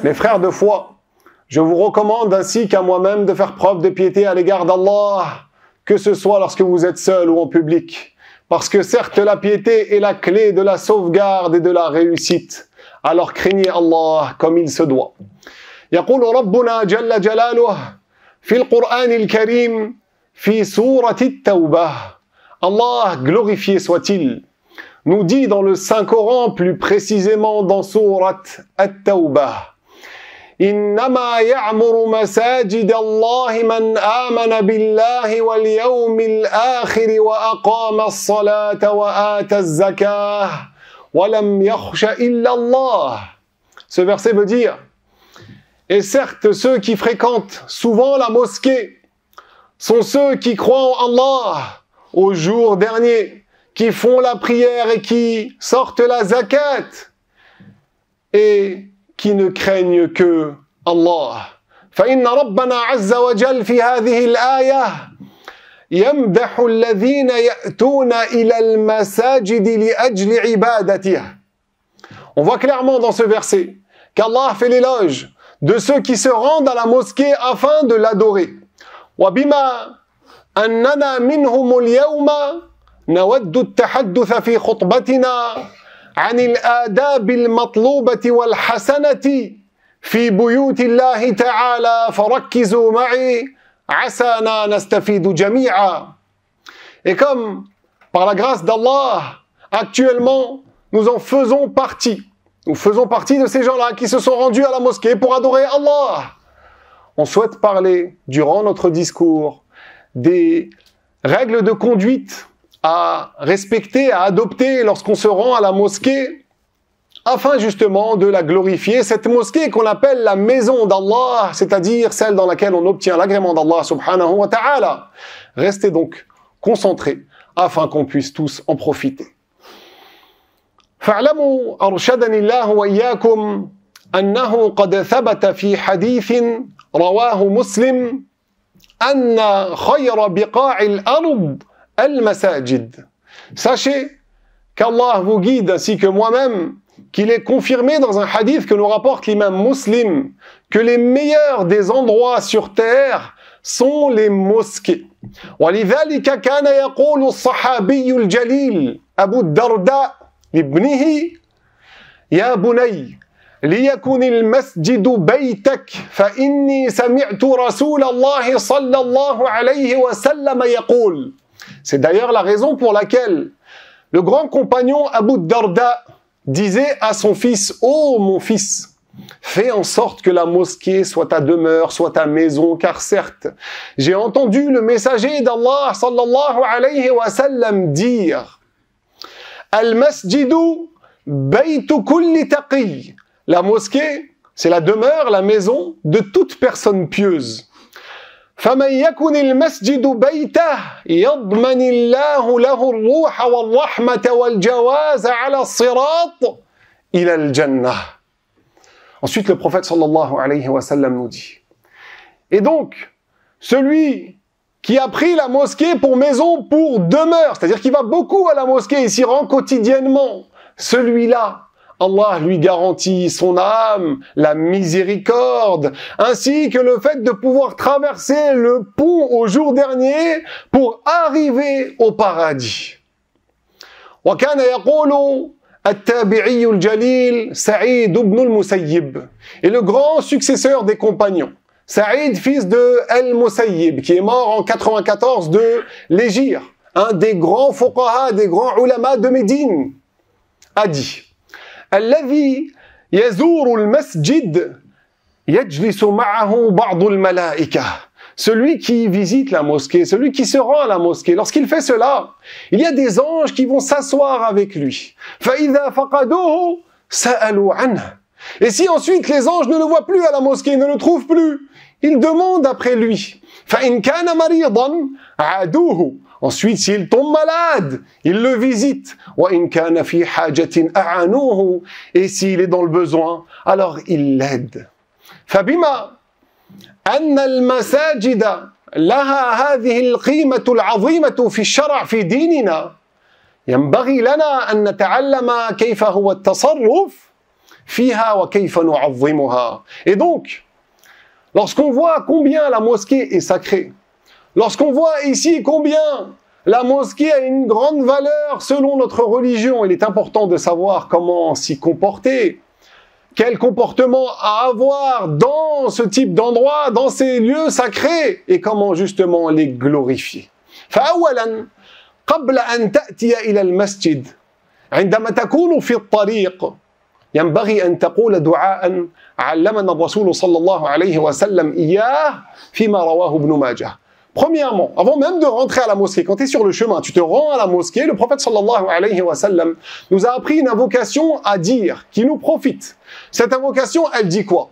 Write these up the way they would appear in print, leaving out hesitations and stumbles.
Mes frères de foi, je vous recommande ainsi qu'à moi-même de faire preuve de piété à l'égard d'Allah, que ce soit lorsque vous êtes seul ou en public. Parce que certes, la piété est la clé de la sauvegarde et de la réussite. Alors craignez Allah comme il se doit. يقول ربنا جل جلاله في القرآن الكريم في سورة التوبة. Allah, glorifié soit-il, nous dit dans le Saint-Coran, plus précisément dans sourate At-Tawbah, إنما يعمر مساجد الله من آمن بالله واليوم الآخر وأقام الصلاة وآتى الزكاة ولم يخش إلا الله. Ce verset veut dire, et certes ceux qui fréquentent souvent la mosquée sont ceux qui croient en Allah au jour dernier, qui font la prière et qui sortent la zakat et qui ne craignent que Allah. فإن ربنا عز وجل في هذه الآية يمدح الذين يأتون إلى المساجد لأجل عبادته. On voit clairement dans ce verset qu'Allah fait l'éloge de ceux qui se rendent à la mosquée afin de l'adorer. وبما أننا منهم اليوم نود التحدث في خطبتنا عن الآداب المطلوبة والحسنة في بيوت الله تعالى فركزوا معي عسانا نستفيد جميعا. Et comme, par la grâce d'Allah, actuellement, nous faisons partie de ces gens-là qui se sont rendus à la mosquée pour adorer Allah. On souhaite parler, durant notre discours, des règles de conduite à respecter, à adopter lorsqu'on se rend à la mosquée, afin justement de la glorifier, cette mosquée qu'on appelle la maison d'Allah, c'est-à-dire celle dans laquelle on obtient l'agrément d'Allah subhanahu wa ta'ala. Restez donc concentrés, afin qu'on puisse tous en profiter. فاعلموا أرشدني الله وإياكم أنه قد ثبت في حديث رواه مسلم أن خير بقاع الأرض المساجد. Sachez qu'Allah vous guide ainsi que moi-même, qu'il est confirmé dans un hadith que nous rapporte l'imam Muslim, que les meilleurs des endroits sur terre sont les mosquées. ولذلك كان يقول الصحابي الجليل أبو الدرداء لابنه يا بني ليكن المسجد بيتك فإني سمعت رسول الله صلى الله عليه وسلم يقول. C'est d'ailleurs la raison pour laquelle le grand compagnon Abu Darda disait à son fils: ô mon fils, fais en sorte que la mosquée soit ta demeure, soit ta maison, car certes, j'ai entendu le messager d'Allah sallallahu alayhi wa sallam dire: Al-masjidu baytu kulli taqi. La mosquée, c'est la demeure, la maison de toute personne pieuse. فمن يكن المسجد بيته يضمن الله له الروح والرحمة والجواز على الصراط إلى الجنة. Ensuite, le prophète sallallahu alayhi wa sallam nous dit: et donc, celui qui a pris la mosquée pour maison, pour demeure, c'est-à-dire qu'il va beaucoup à la mosquée et s'y rend quotidiennement, celui-là, Allah lui garantit son âme, la miséricorde, ainsi que le fait de pouvoir traverser le pont au jour dernier pour arriver au paradis. وكان يقول التابعي الجليل سعيد بن المسيب, et le grand successeur des compagnons, Saïd, fils de Al-Musayyib, qui est mort en 94 de l'Hégire, un des grands fuqaha, des grands ulama de Médine, a dit: الذي يزور المسجد يجلس معه بعض الملائكة. Celui qui visite la mosquée, celui qui se rend à la mosquée, lorsqu'il fait cela, il y a des anges qui vont s'asseoir avec lui. فإذا فقدوه سألوا عنه. Et si ensuite les anges ne le voient plus à la mosquée, ne le trouvent plus, ils demandent après lui. فإن كان مريضا عادوه. Ensuite, s'il tombe malade, il le visite. وَإِنْ كَانَ فِي حَاجَةٍ أَعَانُوهُ. Et s'il est dans le besoin, alors il l'aide. فبما أن المساجد لها هذه القيمة العظيمة في الشرع في ديننا ينبغي لنا أن نتعلم كيف هو التصرف فيها وكيف نعظمها. Et donc, lorsqu'on voit combien la mosquée est sacrée, lorsqu'on voit ici combien la mosquée a une grande valeur selon notre religion, il est important de savoir comment s'y comporter, quel comportement à avoir dans ce type d'endroit, dans ces lieux sacrés, et comment justement les glorifier. فأولا قبل أن تأتي إلى المسجد عندما تكون في الطريق ينبغي أن تقول دعاء علمنا الرسول صلى الله عليه وسلم إياه فيما رواه ابن ماجه. Premièrement, avant même de rentrer à la mosquée, quand tu es sur le chemin, tu te rends à la mosquée, le prophète sallallahu alayhi wa sallam nous a appris une invocation à dire, qui nous profite. Cette invocation, elle dit quoi?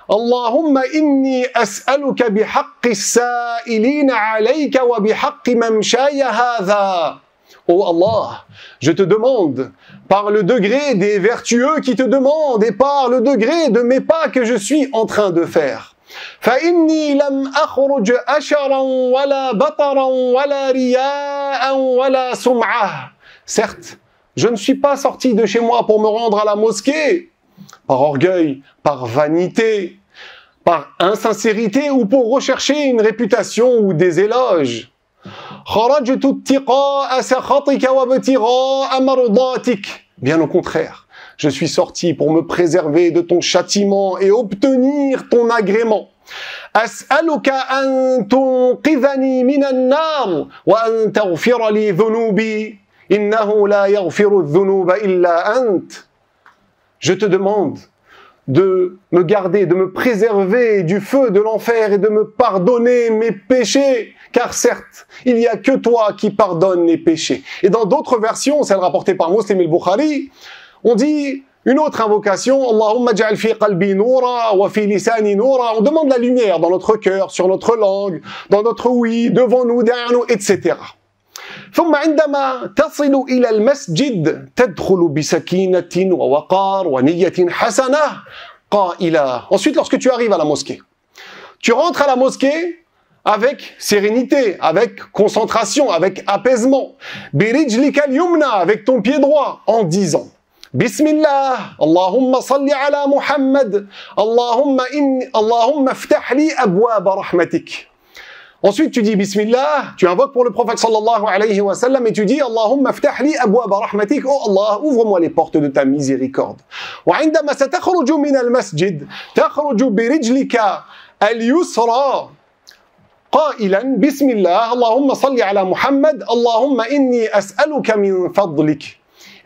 Allahumma inni as'aluka bihaqqi as-sa'ilina alayka wa bihaqqi mamshaya hadha. Oh Allah, je te demande, par le degré des vertueux qui te demandent et par le degré de mes pas que je suis en train de faire. فإني لم أخرج أشرا ولا بطرا ولا رياء ولا سمعة. Certes, je ne suis pas sorti de chez moi pour me rendre à la mosquée par orgueil, par vanité, par insincérité ou pour rechercher une réputation ou des éloges. خرجت اتقاء سخطك وابتغاء مرضاتك. Bien au contraire. Je suis sorti pour me préserver de ton châtiment et obtenir ton agrément. أسألك أن تنقذني من النار وأن تغفر لي ذنوبي إنه لا يغفر الذنوب إلا أنت. Je te demande de me garder, de me préserver du feu de l'enfer et de me pardonner mes péchés, car certes, il n'y a que toi qui pardonnes les péchés. Et dans d'autres versions, celle rapportée par Muslim et Bukhari, on dit une autre invocation, Allahumma ja'al fi qalbi noura wa fi lisani noura. On demande la lumière dans notre cœur, sur notre langue, dans notre oui, devant nous, derrière nous, etc. ثم عندما تصل إلى المسجد تدخل بسكينة ووقار ونية حسنة قائلا. Ensuite, lorsque tu arrives à la mosquée, tu rentres à la mosquée avec sérénité, avec concentration, avec apaisement. برجلك اليمنى, avec ton pied droit, en disant بسم الله اللهم صل على محمد اللهم افتح لي أبواب رحمتك. Ensuite, tu dis Bismillah, tu invoques pour le prophète sallallahu alayhi wa sallam et tu dis Allahumma ftah li abwaba rahmatik. Oh Allah, ouvre-moi les portes de ta miséricorde. وعندما ستخرج من المسجد تخرج برجلك اليسرى قائلا بسم الله اللهم صل على محمد اللهم إني أسألك من فضلك.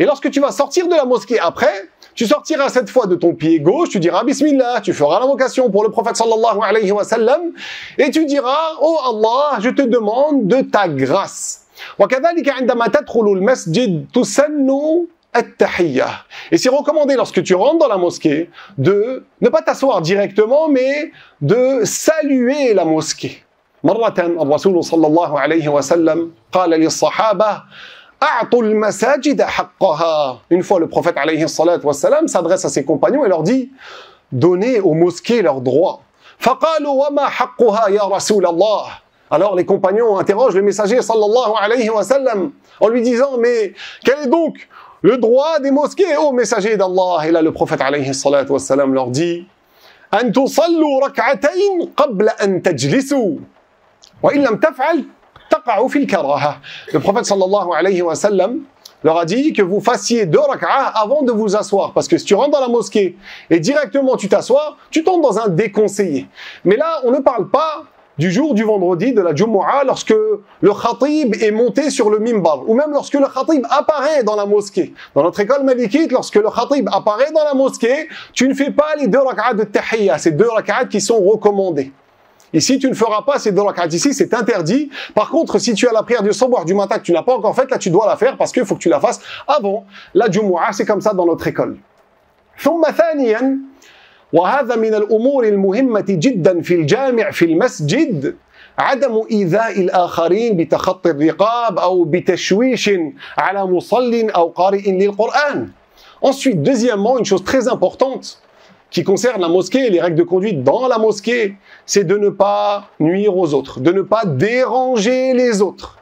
Et lorsque tu vas sortir de la mosquée après, tu sortiras cette fois de ton pied gauche, tu diras Bismillah, tu feras l'invocation pour le prophète sallallahu alayhi wa sallam, et tu diras, oh Allah, je te demande de ta grâce. وكذلك عندما تدخل المسجد تسن التحية. Et c'est recommandé lorsque tu rentres dans la mosquée de ne pas t'asseoir directement, mais de saluer la mosquée. مرة الرسول صلى الله عليه وسلم قال للصحابة Une fois, le prophète alayhi salatu wassalam s'adresse à ses compagnons et leur dit donnez aux mosquées leurs droits. Alors les compagnons interrogent le messager sallallahu alayhi wa sallam en lui disant mais quel est donc le droit des mosquées ô messager d'Allah? Et là le prophète alayhi salatu wassalam leur dit an tusallu rak'atayn qabla an tajlisu wa in lam taf'al. Le prophète sallallahu alayhi wa sallam leur a dit que vous fassiez 2 rak'ah avant de vous asseoir. Parce que si tu rentres dans la mosquée et directement tu t'assois, tu tombes dans un déconseillé. Mais là, on ne parle pas du jour du vendredi de la Jumu'ah lorsque le khatib est monté sur le mimbar. Ou même lorsque le khatib apparaît dans la mosquée. Dans notre école malikite, lorsque le khatib apparaît dans la mosquée, tu ne fais pas les 2 rak'ah de tahiyya. Ces 2 rak'ah qui sont recommandés. Ici, tu ne feras pas ces 2 rak'at. Ici, c'est interdit. Par contre, si tu as la prière du sabah du matin que tu n'as pas encore faite, là, tu dois la faire parce qu'il faut que tu la fasses avant la Jumu'ah. C'est comme ça dans notre école. ثم ثانيا وهذا من الأمور المهمة جدا في الجامع في المسجد عدم إيذاء الآخرين بتخطي الرقاب أو بتشويش على مصل أو قارئ للقرآن. Ensuite, deuxièmement, une chose très importante qui concerne la mosquée et les règles de conduite dans la mosquée, c'est de ne pas nuire aux autres, de ne pas déranger les autres.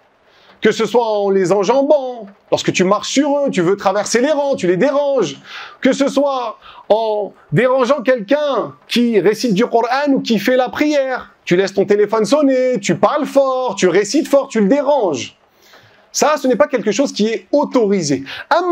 que ce soit en les enjambant, lorsque tu marches sur eux, tu veux traverser les rangs, tu les déranges, que ce soit en dérangeant quelqu'un qui récite du Coran ou qui fait la prière, tu laisses ton téléphone sonner, tu parles fort, tu récites fort, tu le déranges. Ça, ce n'est pas quelque chose qui est autorisé. Par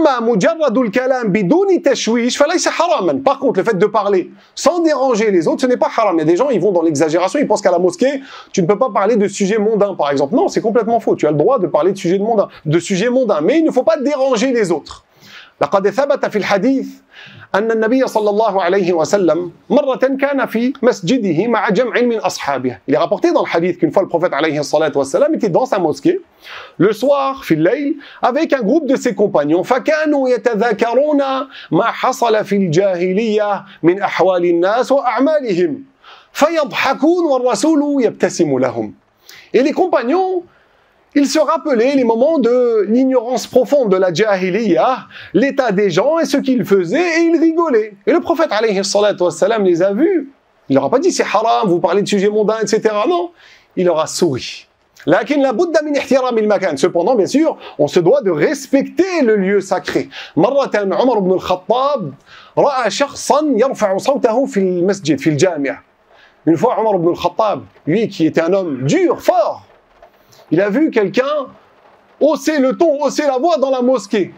contre, le fait de parler sans déranger les autres, ce n'est pas haram. Il y a des gens, ils vont dans l'exagération, ils pensent qu'à la mosquée, tu ne peux pas parler de sujets mondains, par exemple. Non, c'est complètement faux. Tu as le droit de parler de sujets mondains, mais il ne faut pas déranger les autres. لقد ثبت في الحديث أن النبي صلى الله عليه وسلم مرة كان في مسجده مع جمع من أصحابه. Il est rapporté dans le hadith qu'une fois le prophète عليه الصلاة والسلام était dans sa mosquée le soir في الليل avec un groupe de ses compagnons فكانوا يتذاكرون ما حصل في الجاهلية من أحوال الناس وأعمالهم فيضحكون والرسول يبتسم لهم. Et les compagnons, ils se rappelaient les moments de l'ignorance profonde de la jahiliya, l'état des gens et ce qu'ils faisaient, et ils rigolaient. Et le prophète, alayhi salatu wassalam, les a vus. Il leur a pas dit c'est haram, vous parlez de sujets mondains, etc. Non, il leur a souri. Lakin la budda min ihtiram al-makan. Cependant, bien sûr, on se doit de respecter le lieu sacré. Marratan, Omar ibn al-Khattab ra'a shakhsan yarfa'u sawtahu fi al-masjid, fi al-jami'. Une fois, Omar ibn al-Khattab, lui qui était un homme dur, fort, il a vu quelqu'un hausser le ton, hausser la voix dans la mosquée.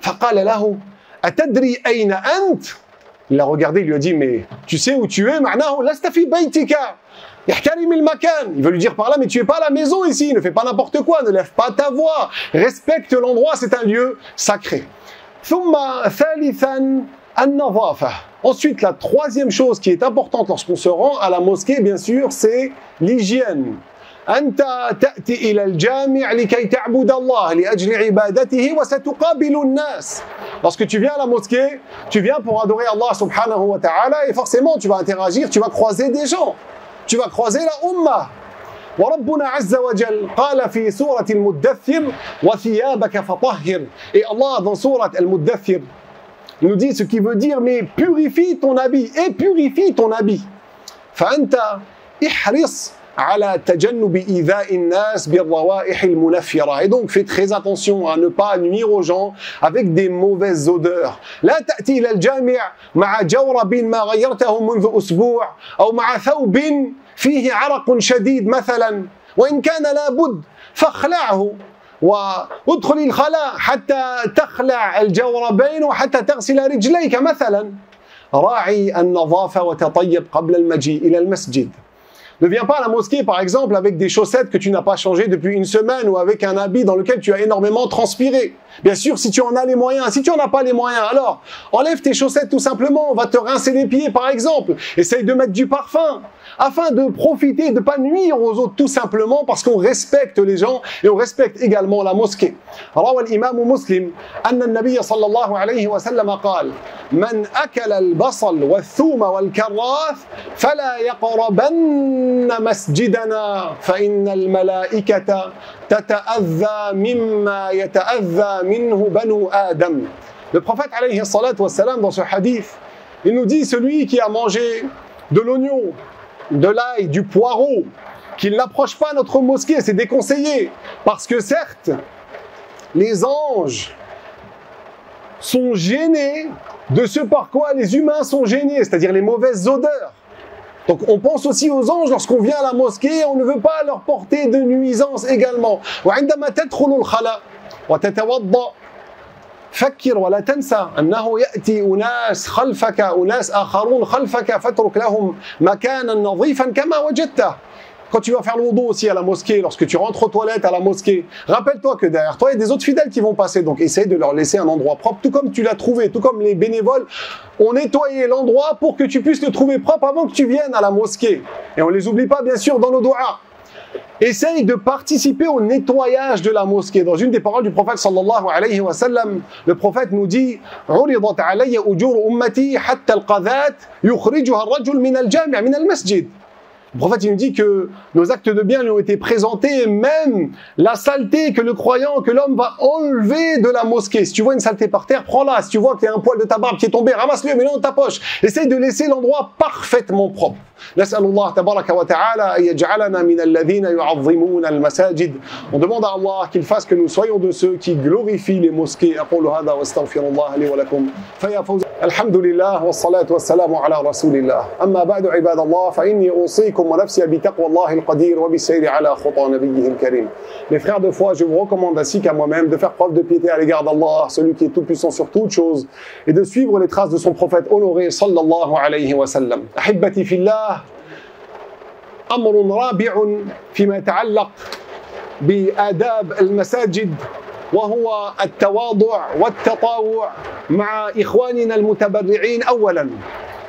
فقال له أتدري أين أنت؟ Il l'a regardé, il lui a dit mais tu sais où tu es؟ معناه لست في بيتك احترم المكان. Il veut lui dire par là mais tu es pas à la maison ici, ne fais pas n'importe quoi, ne lève pas ta voix, respecte l'endroit, c'est un lieu sacré. ثم ثالثا النظافة. Ensuite, la troisième chose qui est importante lorsqu'on se rend à la mosquée, bien sûr, c'est l'hygiène. أنت تأتي إلى الجامع لكي تعبد الله لأجل عبادته وستقابل الناس. Lorsque tu viens à la mosquée, tu viens pour adorer Allah subhanahu wa ta'ala et forcément tu vas interagir, tu vas croiser des gens, tu vas croiser la ummah. وربنا عز وجل قال في سورة المدثر وثيابك فطهر. Et Allah dans سورة المدثر nous dit ce qui veut dire mais purifie ton habit et purifie ton habit. فأنت احرص على تجنب إيذاء الناس بالروائح المنفرة. Et donc, fais très attention à ne pas nuire aux gens avec des mauvaises odeurs. لا تأتي إلى الجامع مع جورب ما غيرته منذ أسبوع أو مع ثوب فيه عرق شديد مثلا وإن كان لابد فاخلعه وادخل الخلاء حتى تخلع الجوربين وحتى تغسل رجليك مثلا. راعي النظافة وتطيب قبل المجيء إلى المسجد. Ne viens pas à la mosquée, par exemple, avec des chaussettes que tu n'as pas changées depuis une semaine ou avec un habit dans lequel tu as énormément transpiré. Bien sûr, si tu en as les moyens. Si tu n'en as pas les moyens, alors enlève tes chaussettes tout simplement. On va te rincer les pieds, par exemple. Essaye de mettre du parfum afin de profiter, de ne pas nuire aux autres tout simplement parce qu'on respecte les gens et on respecte également la mosquée. روى الإمام مسلم أن النبي صلى الله عليه وسلم قال من أكل البصل والثوم والكراث فلا يقربن مسجدنا فإن الملائكة تتأذى مما يتأذى منه بنو آدم. Le prophète alayhi salatu wassalam dans ce hadith, il nous dit celui qui a mangé de l'oignon, de l'ail, du poireau, qu'il n'approche pas notre mosquée, c'est déconseillé. Parce que certes, les anges sont gênés de ce par quoi les humains sont gênés, c'est-à-dire les mauvaises odeurs. Donc on pense aussi aux anges lorsqu'on vient à la mosquée, on ne veut pas leur porter de nuisance également. وعندما تدخل الخلاء وتتوضأ فكر ولا تنسى أنه يأتي أناس خلفك أناس آخرون خلفك فاترك لهم مكانا نظيفا كما وجدته. Quand tu vas faire le wudu aussi à la mosquée, lorsque tu rentres aux toilettes à la mosquée, rappelle-toi que derrière toi, il y a des autres fidèles qui vont passer. Donc, essaye de leur laisser un endroit propre, tout comme tu l'as trouvé, tout comme les bénévoles ont nettoyé l'endroit pour que tu puisses le trouver propre avant que tu viennes à la mosquée. Et on ne les oublie pas, bien sûr, dans nos doigts. Essaye de participer au nettoyage de la mosquée. Dans une des paroles du prophète sallallahu alayhi wa sallam, le prophète nous dit عُرِضَتْ عَلَيَّ أُجُورُ أُمَّتِي حَتَّى الْقَذَاتِ يُخْرِجُهَا الرَّجُلُ مِنَ الْجَامِعِ مِنَ الْمَسْجِدِ. Le prophète il nous dit que nos actes de bien lui ont été présentés, même la saleté que le croyant, que l'homme va enlever de la mosquée. Si tu vois une saleté par terre, prends-la. Si tu vois qu'il y a un poil de ta barbe qui est tombé, ramasse-le, mets-le dans ta poche. Essaye de laisser l'endroit parfaitement propre. نسأل الله تبارك وتعالى أن يجعلنا من الذين يعظمون المساجد. On demande à Allah qu'il fasse que nous soyons de ceux qui glorifient les mosquées. أقول هذا واستغفر الله لي ولكم فيا فوز. الحمد لله والصلاة والسلام على رسول الله. أما بعد عباد الله فإني أوصيكم ونفسي بتقوى الله القدير وبالسير على خطى نبيه الكريم. Mes frères de foi, je vous recommande ainsi qu'à moi-même de faire preuve de piété à l'égard d'Allah, celui qui est tout puissant sur toutes choses, et de suivre les traces de son prophète honoré sallallahu alayhi wa sallam. أحبتي في الله أمر رابع فيما يتعلق بآداب المساجد وهو التواضع والتطاوع مع إخواننا المتبرعين أولا.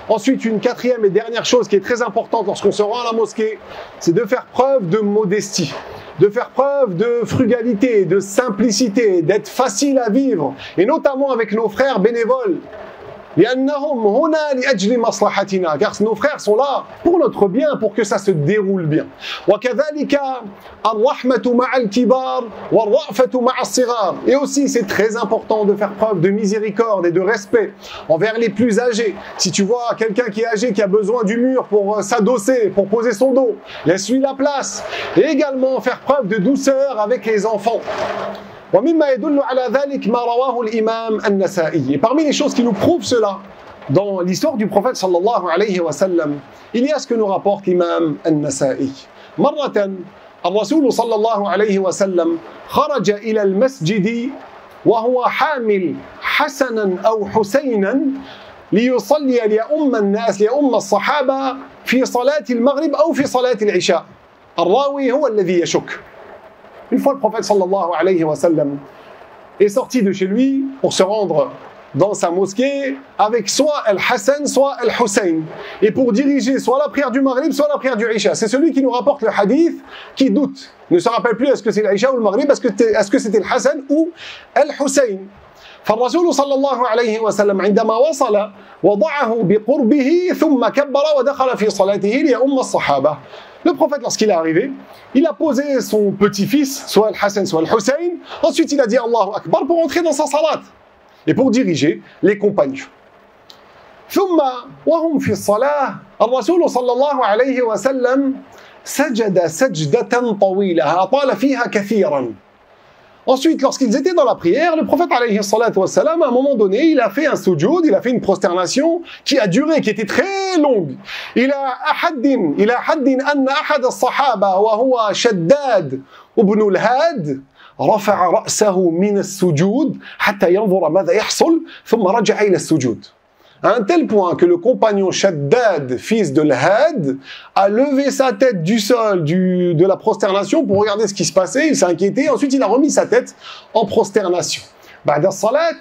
Ensuite, une quatrième et dernière chose qui est très importante lorsqu'on se rend à la mosquée, c'est de faire preuve de modestie, de faire preuve de frugalité, de simplicité, d'être facile à vivre, et notamment avec nos frères bénévoles. Car nos frères sont là pour notre bien, pour que ça se déroule bien. Et aussi, c'est très important de faire preuve de miséricorde et de respect envers les plus âgés. Si tu vois quelqu'un qui est âgé, qui a besoin du mur pour s'adosser, pour poser son dos, laisse-lui la place. Et également faire preuve de douceur avec les enfants. Et parmi les choses qui nous prouvent cela, dans l'histoire du prophète sallallahu alayhi wa sallam, il y a ce que nous rapporte l'imam An-Nasa'i. مرة الرسول صلى الله عليه وسلم خرج إلى المسجد وهو حامل حسنا أو حسينا ليصلي ليؤم الناس ليؤم الصحابة في صلاة المغرب أو في صلاة العشاء. الراوي هو الذي يشك. Une fois le prophète sallallahu alayhi wa sallam est sorti de chez lui pour se rendre dans sa mosquée avec soit Al-Hassan, soit Al-Hussein, et pour diriger soit la prière du Maghrib, soit la prière du Isha. C'est celui qui nous rapporte le hadith qui doute, ne se rappelle plus est-ce que c'est l'Isha ou le Maghrib, est-ce que c'était Al-Hassan ou Al-Hussein. فالرسول صلى الله عليه وسلم عندما وصل وضعه بقربه ثم كبر ودخل في صلاته ليؤم الصحابة. Le prophète, lorsqu'il est arrivé, il a posé son petit-fils, soit Al-Hassan, soit Al-Hussein. Ensuite, il a dit Allahu Akbar pour entrer dans sa salat et pour diriger les compagnons. ثم وهم في الصلاة الرسول صلى الله عليه وسلم سجد سجدة طويلة أطال فيها كثيرا. Ensuite, lorsqu'ils étaient dans la prière, le prophète alayhi salatu wassalam, à un moment donné, il a fait un sujoud, il a fait une prosternation qui a duré, qui était très longue. إلى حد أن أحد الصحابة وهو شداد ابن الهاد رفع رأسه من السجود حتى ينظر ماذا يحصل ثم رجع إلى السجود. À un tel point que le compagnon Shaddad, fils de l'Had, a levé sa tête du sol, de la prosternation pour regarder ce qui se passait, il s'est inquiété, ensuite il a remis sa tête en prosternation. بعد الصلاة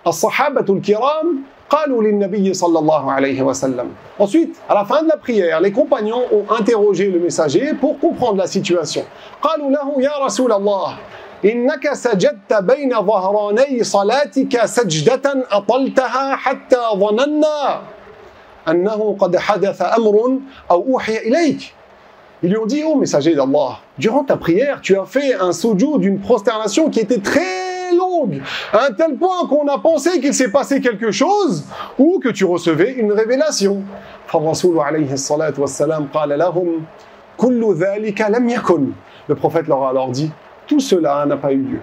الصحابة الكرام قالوا للنبي صلى الله عليه وسلم. Ensuite, à la fin de la prière, les compagnons ont interrogé le messager pour comprendre la situation. قالوا له يا رسول الله إنك سجدت بين ظهراني صلاتك سجدة أطلتها حتى ظننا أنه قد حدث أمر أو أوحي إليك. Ils lui ont dit, oh messager d'Allah, durant ta prière, tu as fait un sujoud d'une prosternation qui était très longue, à un tel point qu'on a pensé qu'il s'est passé quelque chose ou que tu recevais une révélation. فالرسول عليه الصلاة والسلام قال لهم كل ذلك لم يكن. Le prophète leur a alors dit, tout cela n'a pas eu lieu.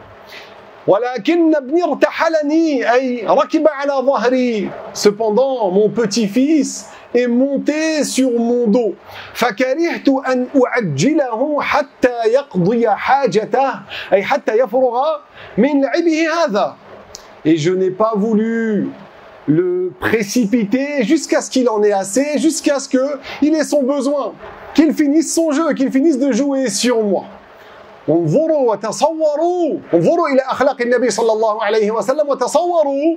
ولكن ابني ارتحلني أي ركب على ظهري. Cependant, mon petit-fils est monté sur mon dos. فكرهت أن أعجله حتى يقضي حاجته أي حتى يفرغ من لعبه هذا. Et je n'ai pas voulu le précipiter jusqu'à ce qu'il en ait assez, jusqu'à ce qu'il ait son besoin, qu'il finisse son jeu, qu'il finisse de jouer sur moi. انظروا وتصوروا انظروا إلى أخلاق النبي صلى الله عليه وسلم وتصوروا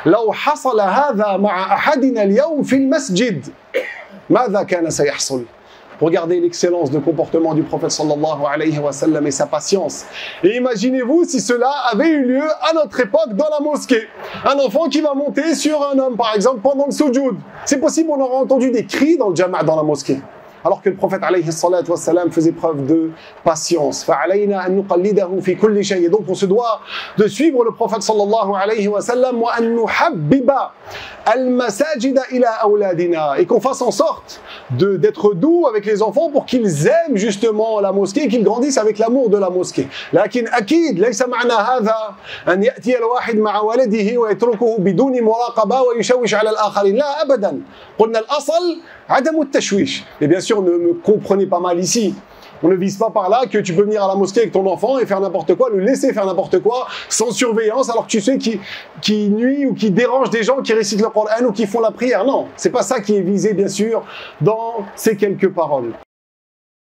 لو حصل هذا مع أحدنا اليوم في المسجد ماذا كان سيحصل. Regardez l'excellence de comportement du prophète sallallahu alayhi wa sallam et sa patience. Et imaginez-vous si cela avait eu lieu à notre époque dans la mosquée. Un enfant qui va monter sur un homme, par exemple, pendant le sujoud. C'est possible, on aura entendu des cris dans le jama', dans la mosquée. Alors que le prophète alayhi salatu wassalam faisait preuve de patience. فَعَلَيْنَا أَن نُقَلِّدَهُ فِي كُلِّ شَيْءٍ. Et donc on se doit de suivre le prophète sallallahu alayhi wa sallam وَأَن نُحَبِّبَ الْمَسَاجِدَ إِلَى أَوْلَادِنَا. Et qu'on fasse en sorte d'être doux avec les enfants pour qu'ils aiment justement la mosquée et qu'ils grandissent avec l'amour de la mosquée. لكن أكيد ليس معنى هذا أن يأتي الواحد مع ولده ويتركه بدون مراقبة ويشوش على الآخرين. لا أبدا. قلنا الأصل عدم التشويش. Et bien sûr, ne me comprenez pas mal ici. On ne vise pas par là que tu peux venir à la mosquée avec ton enfant et faire n'importe quoi, le laisser faire n'importe quoi, sans surveillance, alors que tu sais qui nuit ou qui dérange des gens qui récitent le Coran ou qui font la prière. Non, c'est pas ça qui est visé, bien sûr, dans ces quelques paroles.